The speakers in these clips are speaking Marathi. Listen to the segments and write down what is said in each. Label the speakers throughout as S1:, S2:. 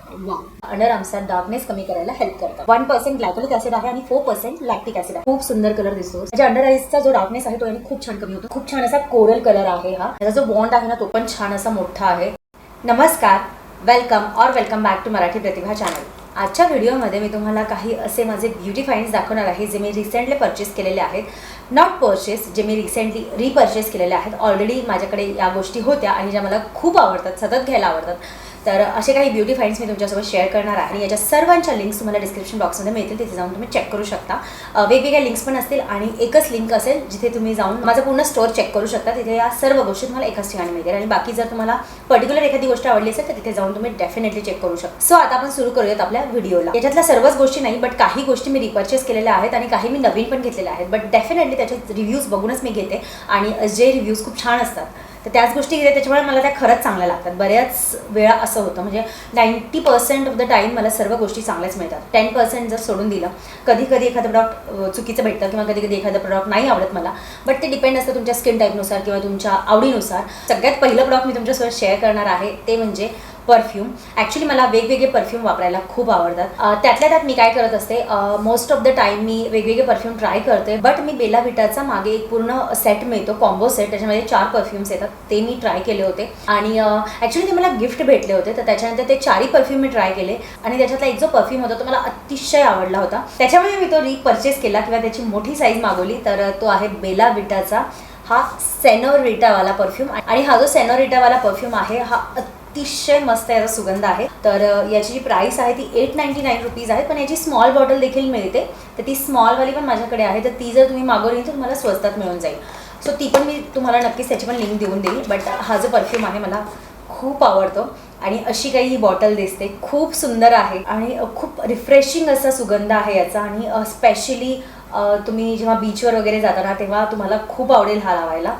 S1: अंडर आर्म्सचा डार्कनेस कमी करायला हेल्प करतं. 1% ग्लायकोलिक ऍसिड आहे आणि 4% लॅक्टिक ऍसिड आहे. खूप सुंदर कलर दिसतो. म्हणजे अंडर आईजचा जो डार्कनेस आहे तो याने खूप छान कमी होतो. खूप छान असा कोरल कलर आहे हा. त्याचा जो बॉन्ड आहे ना तो पण छान असा मोठा आहे. नमस्कार, welcome back to Marathi Pratibha channel. आजच्या व्हिडिओमध्ये मी तुम्हाला काही असे माझे ब्युटी फाइंड्स दाखवणार आहे जे मी रिसेंटली परचेस केलेले आहेत. नॉट परचेस, जे मी रिसेंटली रिपर्चेस केलेले आहेत. ऑलरेडी माझ्याकडे या गोष्टी होत्या आणि ज्या मला खूप आवडतात, सतत घ्यायला आवडतात. तर असे काही ब्युटी फाइंड्स मी तुमच्यासोबत शेअर करणार आहे आणि याच्या सर्वांच्या लिंक्स तुम्हाला डिस्क्रिप्शन बॉक्समध्ये मिळतील. तिथे जाऊन तुम्ही चेक करू शकता. वेगवेगळ्या लिंक्स पण असतील आणि एकच लिंक असेल जिथे तुम्ही जाऊन माझं पूर्ण स्टोअर चेक करू शकता. तिथे या सर्व गोष्टी तुम्हाला एकाच ठिकाणी मिळतील आणि बाकी जर तुम्हाला पर्टिक्युलर एखादी गोष्ट आवडली असेल तर तिथे जाऊन तुम्ही डेफिनेटली चेक करू शकता. सो आता आपण सुरू करूयात आपल्या व्हिडिओला. याच्यातल्या सर्वच गोष्टी नाही, बट काही गोष्टी मी रिपर्चेस केलेल्या आहेत आणि काही मी नवीन पण घेतलेल्या आहेत. बट डेफिनेटली त्याचे रिव्ह्यूज बघूनच मी घेते आणि जे रिव्ह्यूज खूप छान असतात तर त्याच गोष्टी घेते. त्याच्यामुळे मला त्या खरंच चांगल्या लागतात. बऱ्याच वेळा असं होतं, म्हणजे 90% ऑफ द टाईम मला सर्व गोष्टी चांगल्याच मिळतात. 10% जर सोडून दिलं, कधी कधी एखादं प्रॉडक्ट चुकीचं भेटतं किंवा कधी कधी एखादं प्रॉडक्ट नाही आवडत मला. बट ते डिपेंड असतं तुमच्या स्किन टाईपनुसार किंवा तुमच्या आवडीनुसार. सगळ्यात पहिलं प्रॉडक्ट मी तुमच्यासोबत शेअर करणार आहे ते म्हणजे परफ्यूम. ॲक्च्युली मला वेगवेगळे परफ्यूम वापरायला खूप आवडतात. त्यातल्या त्यात मी काय करत असते, मोस्ट ऑफ द टाईम मी वेगवेगळे परफ्यूम ट्राय करते. बट मी बेला विटाचा मागे एक पूर्ण सेट मिळतो, कॉम्बो सेट. त्याच्यामध्ये 4 परफ्यूम्स येतात. ते मी ट्राय केले होते आणि ॲक्च्युली ते मला गिफ्ट भेटले होते. तर त्याच्यानंतर ते 4ही परफ्यूम मी ट्राय केले आणि त्याच्यातला एक जो परफ्यूम होता तो मला अतिशय आवडला होता. त्याच्यामुळे मी तो रिपर्चेस केला किंवा त्याची मोठी साईज मागवली. तर तो आहे बेला विटाचा हा सेनोरिटावाला परफ्यूम. आणि हा जो सेनोरिटावाला परफ्यूम आहे हा अतिशय मस्त याचा सुगंध आहे. तर याची जी प्राइस आहे ती 899 रुपीज आहे. पण याची स्मॉल बॉटल देखील मिळते. तर ती स्मॉलवाली पण माझ्याकडे आहे. तर ती जर तुम्ही मागवली तर तुम्हाला स्वस्तात मिळून जाईल. सो ती पण मी तुम्हाला नक्कीच त्याची पण लिंक देऊन देईल. बट हा जो परफ्यूम आहे मला खूप आवडतो आणि अशी काही ही बॉटल दिसते. खूप सुंदर आहे आणि खूप रिफ्रेशिंग असा सुगंध आहे याचा. आणि स्पेशली तुम्ही जेव्हा बीचवर वगैरे जाताना तेव्हा तुम्हाला खूप आवडेल हा लावायला.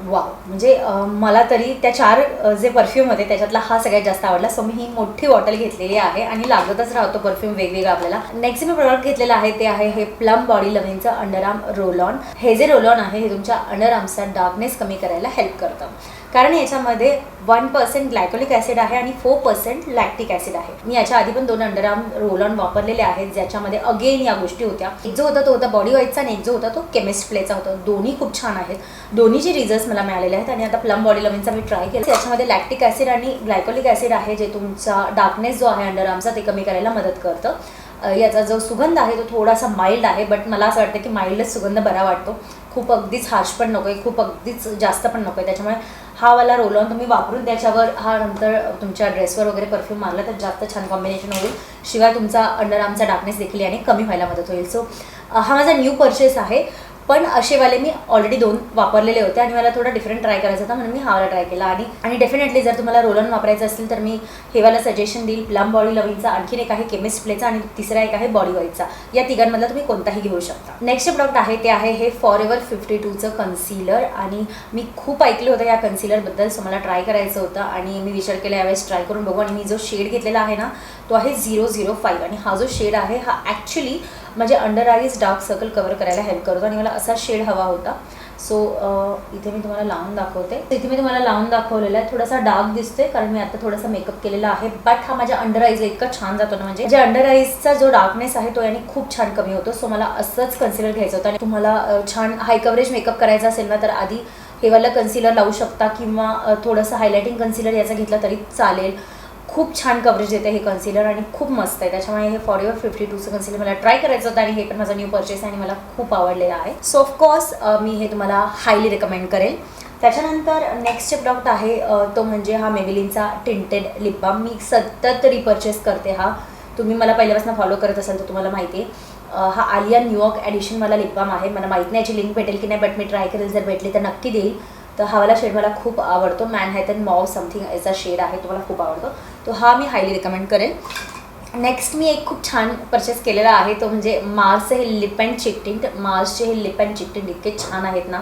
S1: वाव, म्हणजे मला तरी त्या 4 जे परफ्यूम होते त्याच्यातला हा सगळ्यात जास्त आवडला. सो मी ही मोठी बॉटल घेतलेली आहे आणि लागतच राहतो परफ्यूम वेगवेगळा आपल्याला. नेक्स्ट मी प्रोडक्ट घेतलेलं आहे ते आहे हे प्लम बॉडी लव्हिंगचं अंडरआर्म रोल ऑन. हे जे रोल ऑन आहे हे तुमच्या अंडरआर्म्सचा डार्कनेस कमी करायला हेल्प करतं. कारण याच्यामध्ये 1% ग्लायकोलिक ॲसिड आहे आणि 4% लॅक्टिक ॲसिड आहे. मी याच्या आधी पण 2 अंडरआर्म रोल ऑन वापरलेले आहेत ज्याच्यामध्ये अगेन या गोष्टी होत्या. एक जो होता तो होता बॉडी ऑइलचा आणि एक जो होता तो केमिस्ट प्लेचा होता. दोन्ही खूप छान आहेत. दोन्हीचे रिझल्ट्स मला मिळालेले आहेत. आणि आता प्लम बॉडी लव्हिंगचा मी ट्राय केला. त्याच्यामध्ये लॅक्टिक ॲसिड आणि ग्लायकोलिक ॲसिड आहे जे तुमचा डार्कनेस जो आहे अंडरआर्मचा ते कमी करायला मदत करतं. याचा जो सुगंध आहे तो थोडासा माइल्ड आहे. बट मला असं वाटतं की माइल्डच सुगंध बरा वाटतो. खूप अगदीच हार्श पण नको आहे, खूप अगदीच जास्त पण नको आहे. त्याच्यामुळे हा वाला रोल ऑन तुम्ही वापरून त्याच्यावर हा नंतर तुमच्या ड्रेसवर वगैरे परफ्यूम मारला तर जास्त छान कॉम्बिनेशन होईल. शिवाय तुमचा अंडरआर्मचा डार्कनेस देखील याने कमी व्हायला मदत होईल. सो हा माझा न्यू परचेस आहे. पण असेवाले मी ऑलरेडी 2 वापरलेले होते आणि मला थोडा डिफरंट ट्राय करायचा होता म्हणून मी हा वाला ट्राय केला. आणि डेफिनेटली जर तुम्हाला रोल ऑन वापरायचं असेल तर मी हे वाला सजेशन देईल. प्लम बॉडी लव्हिंगचा, आणखीन एक आहे केमिस्ट प्लेचा आणि तिसरा एक आहे बॉडी ऑइलचा. या तिघांमधला तुम्ही कोणताही घेऊ शकता. नेक्स्ट प्रोडक्ट आहे ते आहे हे फॉरएव्हर 52चं कन्सिलर. आणि मी खूप ऐकलं होतं या कन्सिलरबद्दल. सो मला ट्राय करायचं होतं आणि मी विचार केला यावेळेस ट्राय करून बघू. आणि मी जो शेड घेतलेला आहे ना तो आहे 005 आणि हा जो शेड आहे हा ॲक्च्युली म्हणजे under eyes dark circle cover करायला हेल्प करतो आणि मला असा शेड हवा होता. सो इथे मी तुम्हाला लावून दाखवते. इथे मी तुम्हाला लावून दाखवलेला आहे. थोडासा डार्क दिसतोय कारण मी आता थोडासा मेकअप केलेला आहे. बट हा माझ्या अंडर आईजला इतका छान जातो ना, म्हणजे अंडर आईजचा जो डार्कनेस आहे तो याने खूप छान कमी होतो. सो मला असंच कन्सिलर घ्यायचं होतं. आणि तुम्हाला छान हाय कव्हरेज मेकअप करायचा असेल ना तर आधी हे वाला कन्सिलर लावू शकता किंवा थोडंसं हायलायटिंग कन्सिलर याचा घेतला तरी चालेल. खूप छान कव्हरेज देते हे कन्सिलर आणि खूप मस्त आहे. त्याच्यामुळे हे फॉरएव्हर 52चं कन्सिलर मला ट्राय करायचं होतं आणि हे पण माझा न्यू परचेस आहे आणि मला खूप आवडलेलं आहे. सो ऑफकोर्स मी हे तुम्हाला हायली रिकमेंड करेल. त्याच्यानंतर नेक्स्ट प्रोडक्ट आहे तो म्हणजे हा मेबेलिनचा टिंटेड लिप बाम. मी सतत रिपर्चेस करते हा. तुम्ही मला पहिल्यापासून फॉलो करत असाल तर तुम्हाला माहिती आहे. हा आलिया न्यूयॉर्क ॲडिशन मला लिप बाम आहे. मला माहीत नाही याची लिंक भेटेल की नाही, बट मी ट्राय करेल. जर भेटली तर नक्की देईल. तर हा वाला शेड मला खूप आवडतो. मॅनहॅटन मॉव समथिंग याचा शेड आहे तो मला खूप आवडतो. तो हा मी हायली रिकमेंड करेन. नेक्स्ट मी एक खूप छान परचेस केलेला आहे तो म्हणजे मार्सचे हे लिप अँड चिक टिंट. मार्सचे हे लिप अँड चिक टिंट इतके छान आहेत ना.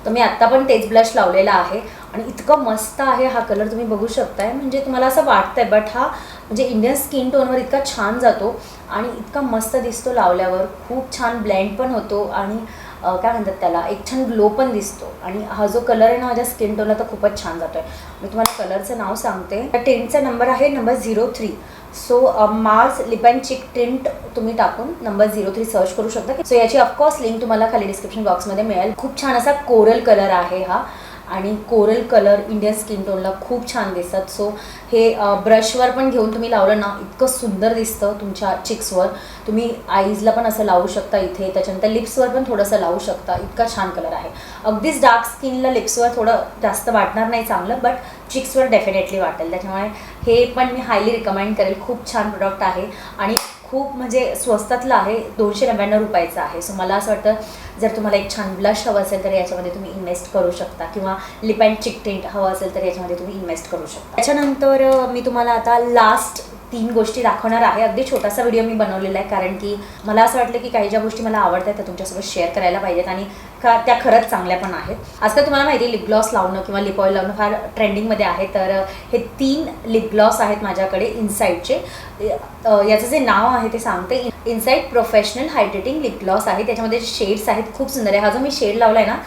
S1: तर मी आत्ता पण तेच ब्लश लावलेला आहे आणि इतकं मस्त आहे हा कलर. तुम्ही बघू शकताय. म्हणजे तुम्हाला असं वाटतंय बट हा म्हणजे इंडियन स्किन टोनवर इतका छान जातो आणि इतका मस्त दिसतो लावल्यावर. खूप छान ब्लेंड पण होतो आणि काय म्हणतात त्याला एक छान ग्लो पण दिसतो. आणि हा जो कलर आहे ना माझ्या स्किन टोनला तर खूपच छान जातो आहे. मी तुम्हाला कलरचं नाव सांगते. टेंटचा नंबर आहे number 03. So Mars lip and chick tint तुम्ही टाकून नंबर 03 सर्च करू शकता. सो याची ऑफकोर्स लिंक तुम्हाला खाली डिस्क्रिप्शन बॉक्समध्ये मिळेल. खूप छान असा कोरल कलर आहे हा आणि कोरल कलर इंडियन स्किन टोनला खूप छान दिसतात. सो हे ब्रशवर पण घेऊन तुम्ही लावलं ना इतकं सुंदर दिसतं तुमच्या चिक्सवर. तुम्ही आईजला पण असं लावू शकता इथे, त्याच्यानंतर लिप्सवर पण थोडंसं लावू शकता. इतका छान कलर आहे. अगदीच डार्क स्किनला लिप्सवर थोडं जास्त वाटणार नाही चांगलं, बट चिक्सवर डेफिनेटली वाटेल. त्याच्यामुळे हे पण मी हायली रिकमेंड करेल. खूप छान प्रोडक्ट आहे आणि खूप म्हणजे स्वस्तातलं आहे. 299 रुपयाचं आहे. सो मला असं वाटतं जर तुम्हाला एक छान ब्लश हवं असेल तर याच्यामध्ये तुम्ही इन्व्हेस्ट करू शकता, किंवा लिप अँड चिक टिंट हवं असेल तर याच्यामध्ये तुम्ही इन्व्हेस्ट करू शकता. त्याच्यानंतर मी तुम्हाला आता लास्ट 3 गोष्टी दाखवणार आहे. अगदी छोटासा व्हिडिओ मी बनवलेला आहे, कारण की मला असं वाटलं की काही ज्या गोष्टी मला आवडतात त्या तुमच्यासोबत शेअर करायला पाहिजेत आणि त्या खरंच चांगल्या पण आहेत. आजकाल तुम्हाला माहिती आहे लिप ग्लॉस लावणं किंवा लिप ऑइल लावणं फार ट्रेंडिंगमध्ये आहे. तर हे 3 लिप ग्लॉस आहेत माझ्याकडे इनसाईडचे. याचं जे नाव आहे ते सांगते. Inside professional hydrating lip gloss आहे. त्याच्यामध्ये जे शेड्स आहेत खूप सुंदर आहे. हा जो मी शेड लावला आहे ना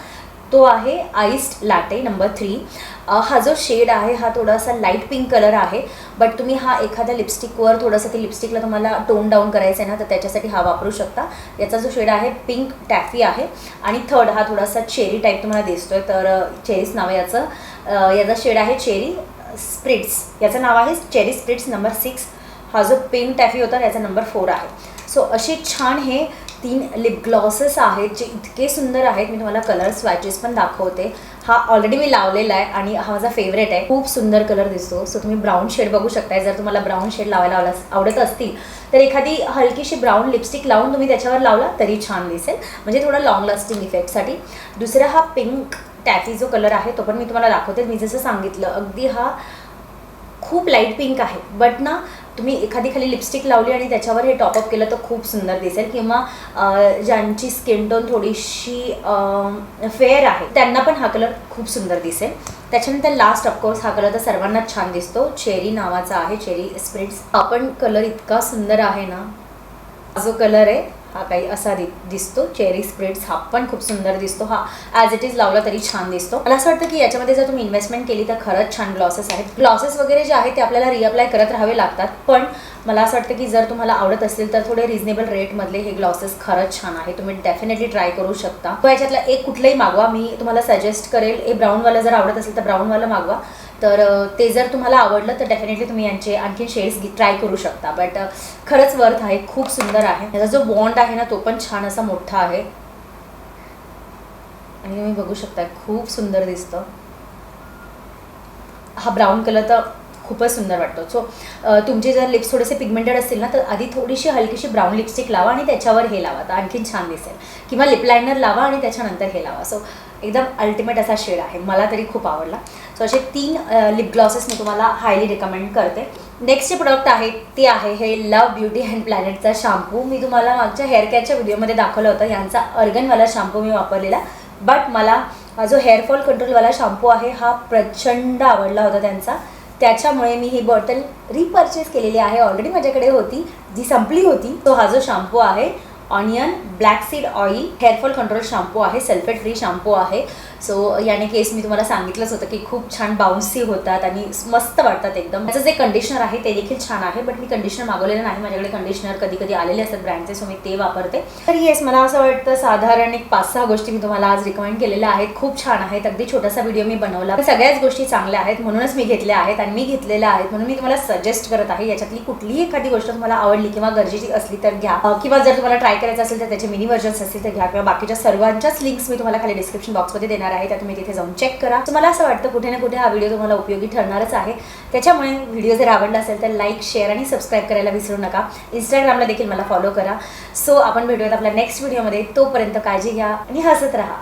S1: तो आहे आईस्ड लॅटे नंबर 3. हा जो शेड आहे हा थोडासा लाईट पिंक कलर आहे, बट तुम्ही हा एखाद्या लिपस्टिकवर थोडंसं ते लिपस्टिकला तुम्हाला टोन डाऊन करायचं आहे ना तर त्याच्यासाठी हा वापरू शकता. याचा जो शेड आहे पिंक टॅफी आहे. आणि थर्ड हा थोडासा चेरी टाईप तुम्हाला दिसतोय, तर चेरीज नाव आहे याचं. याचा शेड आहे चेरी स्प्रिट्स. याचं नाव आहे चेरी स्प्रिट्स नंबर 6. हा जो पिंक टॅफी होता याचा नंबर 4 आहे. सो असे छान हे 3 लिप ग्लॉसेस आहेत जे इतके सुंदर आहेत. मी तुम्हाला कलर स्वॅचेस पण दाखवते. हा ऑलरेडी मी लावलेला आहे आणि हा माझा फेवरेट आहे. खूप सुंदर कलर दिसतो. सो तुम्ही ब्राऊन शेड बघू शकताय. जर तुम्हाला ब्राऊन शेड लावायला आवडत असतील तर एखादी हलकीशी ब्राऊन लिपस्टिक लावून तुम्ही त्याच्यावर लावला तरी छान दिसेल, म्हणजे थोडा लॉंग लास्टिंग इफेक्टसाठी. दुसरा हा पिंक टॅफी जो कलर आहे तो पण मी तुम्हाला दाखवते. मी जसं सांगितलं अगदी हा खूप लाईट पिंक आहे, बट ना तुम्ही एखादी खाली लिपस्टिक लावली आणि त्याच्यावर हे टॉपअप केलं तर खूप सुंदर दिसेल. किंवा ज्यांची स्किन टोन थोडीशी फेअर आहे त्यांना पण हा कलर खूप सुंदर दिसेल. त्याच्यानंतर लास्ट ऑफकोर्स हा कलर तर सर्वांनाच छान दिसतो. चेरी नावाचा आहे, चेरी स्प्रिट्स. हा पण कलर इतका सुंदर आहे ना. हा जो कलर आहे हा काही असा दिसतो चेरी स्प्रिट्स. हा पण खूप सुंदर दिसतो. हा ॲज इट इज लावला तरी छान दिसतो. मला असं वाटतं की याच्यामध्ये जर तुम्ही इन्व्हेस्टमेंट केली तर खरंच छान ग्लॉसेस आहेत. ग्लॉसेस वगैरे जे आहेत ते आपल्याला रिअप्लाय करत राहावे लागतात, पण मला असं वाटतं की जर तुम्हाला आवडत असेल तर थोडे रिजनेबल रेटमधले हे ग्लॉसेस खरंच छान आहे. तुम्ही डेफिनेटली ट्राय करू शकता. तो याच्यातला एक कुठलंही मागवा. मी तुम्हाला सजेस्ट करेल हे ब्राऊनवाला जर आवडत असेल तर ब्राऊनवाला मागवा. तर ते जर तुम्हाला आवडलं तर डेफिनेटली तुम्ही यांचे आणखी शेड्स ट्राय करू शकता. बट खरंच वर्थ आहे. खूप सुंदर आहे. याचा जो बॉन्ड आहे ना तो पण छान असा मोठा आहे आणि तुम्ही बघू शकता खूप सुंदर दिसतं. हा ब्राऊन कलर तर खूपच सुंदर वाटतो. सो तुमचे जर लिप्स थोडेसे पिगमेंटेड असतील ना तर आधी थोडीशी हलकीशी ब्राऊन लिपस्टिक लावा आणि त्याच्यावर हे लावा तर आणखीन छान दिसेल. किंवा लिप लायनर लावा आणि त्याच्यानंतर हे लावा. सो एकदम अल्टिमेट असा शेड आहे. मला तरी खूप आवडला. सो असे 3 लिप ग्लॉसेस मी तुम्हाला हायली रिकमेंड करते. नेक्स्ट जे प्रोडक्ट आहे ते आहे हे लव्ह ब्युटी अँड प्लॅनेटचा शॅम्पू. मी तुम्हाला मागच्या हेअर केअरच्या व्हिडिओमध्ये दाखवलं होतं. यांचा अर्गनवाला शॅम्पू मी वापरलेला, बट मला हा जो हेअरफॉल कंट्रोलवाला शॅम्पू आहे हा प्रचंड आवडला होता त्यांचा. त्याच्यामुळे मी ही बॉटल रिपर्चेस केलेली आहे. ऑलरेडी माझ्याकडे होती जी संपली होती. तो हा जो शॅम्पू आहे onion black seed oil hair fall control shampoo आहे. सल्फेट फ्री शॅम्पू आहे. सो याने केस मी तुम्हाला सांगितलंच होतं की खूप छान बाउन्सी होतात आणि मस्त वाटतात एकदम. त्याचं जे कंडिशनर आहे ते देखील छान आहे, बट मी कंडिशनर मागवलेलं नाही. माझ्याकडे कंडिशनर कधी कधी आलेले असतात ब्रँडचे, सो मी ते वापरते. तर येस, मला असं वाटतं साधारण एक 5-6 गोष्टी मी तुम्हाला आज रिकमेंड केलेल्या आहेत. खूप छान आहेत. अगदी छोटासा व्हिडिओ मी बनवला. सगळ्याच गोष्टी चांगल्या आहेत म्हणूनच मी घेतल्या आहेत आणि मी घेतलेल्या आहेत म्हणून मी तुम्हाला सजेस्ट करत आहे. याच्यातली कुठलीही एखादी गोष्ट तुम्हाला आवडली किंवा गरजेची असली तर घ्या, किंवा जर तुम्हाला ट्राय करायचं असेल तर त्याचे मिनी व्हर्जन्स असतील तर घ्या, किंवा बाकीच्या सर्वांच्याच लिंक्स मी तुम्हाला खाली डिस्क्रिप्शन बॉक्समध्ये देणार आहे. त्या तुम्ही तिथे जाऊन चेक करा. मला असं वाटतं कुठे ना कुठे हा व्हिडिओ तुम्हाला उपयोगी ठरणारच आहे. त्याच्यामुळे व्हिडिओ जर आवडला असेल तर लाईक, शेअर आणि सबस्क्राईब करायला विसरू नका. इंस्टाग्रामला देखील मला फॉलो करा. सो आपण भेटूयात आपल्या नेक्स्ट व्हिडिओमध्ये. तोपर्यंत काळजी घ्या आणि हसत राहा.